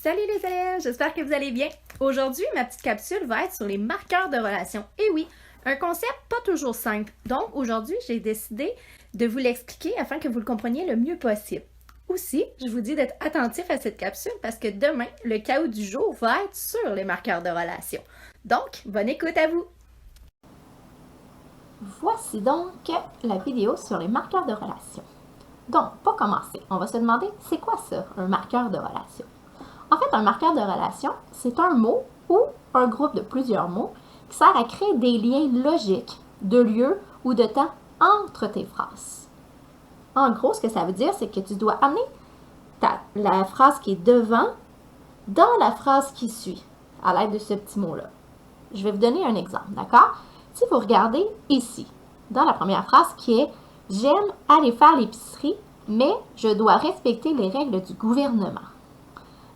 Salut les élèves, j'espère que vous allez bien. Aujourd'hui, ma petite capsule va être sur les marqueurs de relation. Et oui, un concept pas toujours simple. Donc aujourd'hui, j'ai décidé de vous l'expliquer afin que vous le compreniez le mieux possible. Aussi, je vous dis d'être attentif à cette capsule parce que demain, le cadeau du jour va être sur les marqueurs de relation. Donc, bonne écoute à vous! Voici donc la vidéo sur les marqueurs de relation. Donc, pour commencer, on va se demander, c'est quoi ça, un marqueur de relation? En fait, un marqueur de relation, c'est un mot ou un groupe de plusieurs mots qui sert à créer des liens logiques de lieu ou de temps entre tes phrases. En gros, ce que ça veut dire, c'est que tu dois amener la phrase qui est devant dans la phrase qui suit à l'aide de ce petit mot-là. Je vais vous donner un exemple, d'accord? Si vous regardez ici, dans la première phrase qui est « J'aime aller faire l'épicerie, mais je dois respecter les règles du gouvernement ».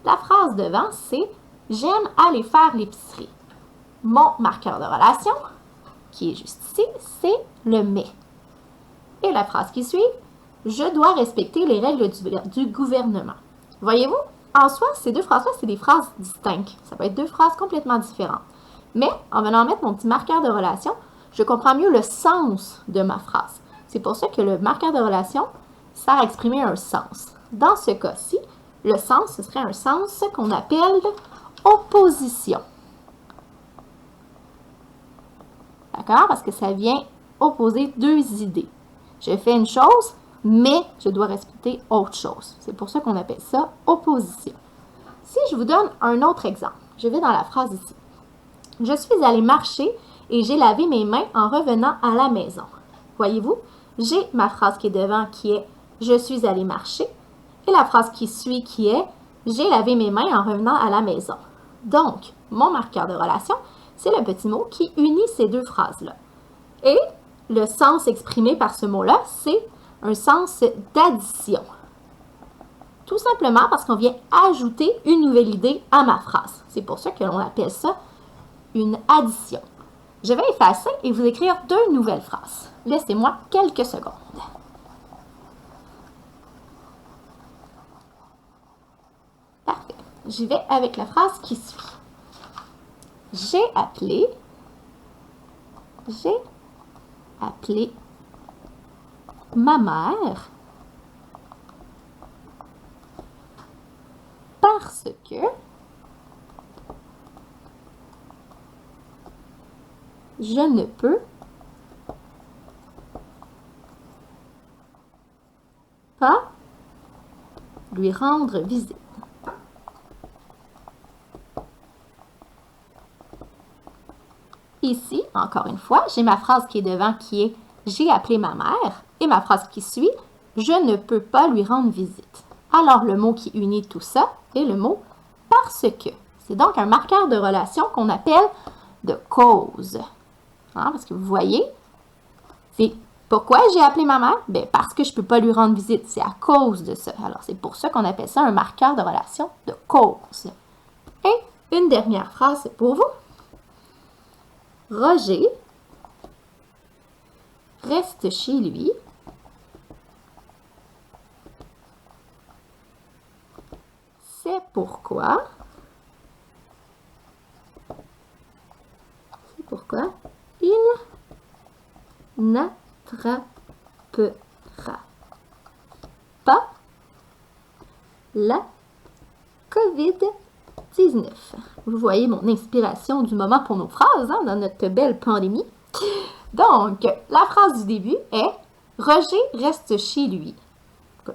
La phrase devant, c'est « J'aime aller faire l'épicerie ». Mon marqueur de relation, qui est juste ici, c'est le « mais ». Et la phrase qui suit « Je dois respecter les règles du gouvernement ». Voyez-vous? En soi, ces deux phrases-là, c'est des phrases distinctes. Ça peut être deux phrases complètement différentes. Mais, en venant mettre mon petit marqueur de relation, je comprends mieux le sens de ma phrase. C'est pour ça que le marqueur de relation sert à exprimer un sens. Dans ce cas-ci, le sens, ce serait un sens qu'on appelle opposition. D'accord? Parce que ça vient opposer deux idées. Je fais une chose, mais je dois respecter autre chose. C'est pour ça qu'on appelle ça opposition. Si je vous donne un autre exemple, je vais dans la phrase ici. Je suis allée marcher et j'ai lavé mes mains en revenant à la maison. Voyez-vous, j'ai ma phrase qui est devant qui est « Je suis allée marcher » et la phrase qui suit qui est « J'ai lavé mes mains en revenant à la maison ». Donc, mon marqueur de relation, c'est le petit mot qui unit ces deux phrases-là. Et le sens exprimé par ce mot-là, c'est un sens d'addition. Tout simplement parce qu'on vient ajouter une nouvelle idée à ma phrase. C'est pour ça que l'on appelle ça une addition. Je vais effacer et vous écrire deux nouvelles phrases. Laissez-moi quelques secondes. Parfait. J'y vais avec la phrase qui suit. J'ai appelé ma mère parce que je ne peux pas lui rendre visite. Ici, encore une fois, j'ai ma phrase qui est devant qui est « J'ai appelé ma mère » et ma phrase qui suit « Je ne peux pas lui rendre visite ». Alors, le mot qui unit tout ça est le mot « parce que ». C'est donc un marqueur de relation qu'on appelle de cause. Parce que vous voyez, c'est pourquoi j'ai appelé ma mère? Bien, parce que je ne peux pas lui rendre visite. C'est à cause de ça. Alors, c'est pour ça qu'on appelle ça un marqueur de relation de cause. Et une dernière phrase pour vous. Roger reste chez lui c'est pourquoi il n'attrapera pas la COVID-19. Vous voyez mon inspiration du moment pour nos phrases dans notre belle pandémie. Donc, la phrase du début est « Roger reste chez lui ».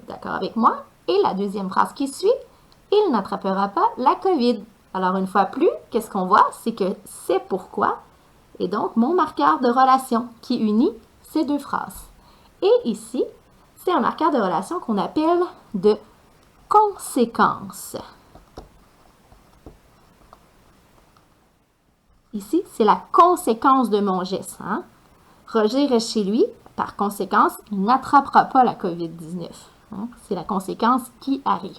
D'accord avec moi? Et la deuxième phrase qui suit « Il n'attrapera pas la COVID ». Alors, une fois plus, qu'est-ce qu'on voit? C'est que c'est pourquoi et donc mon marqueur de relation qui unit ces deux phrases. Et ici, c'est un marqueur de relation qu'on appelle de conséquence. Ici, c'est la conséquence de mon geste. Roger reste chez lui. Par conséquence, il n'attrapera pas la COVID-19. C'est la conséquence qui arrive.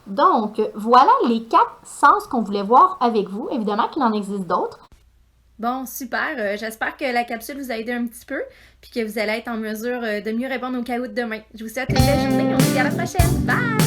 Donc, voilà les 4 sens qu'on voulait voir avec vous. Évidemment qu'il en existe d'autres. Bon, super. J'espère que la capsule vous a aidé un petit peu puis que vous allez être en mesure de mieux répondre aux cadeaux de demain. Je vous souhaite une belle journée. On se dit à la prochaine. Bye!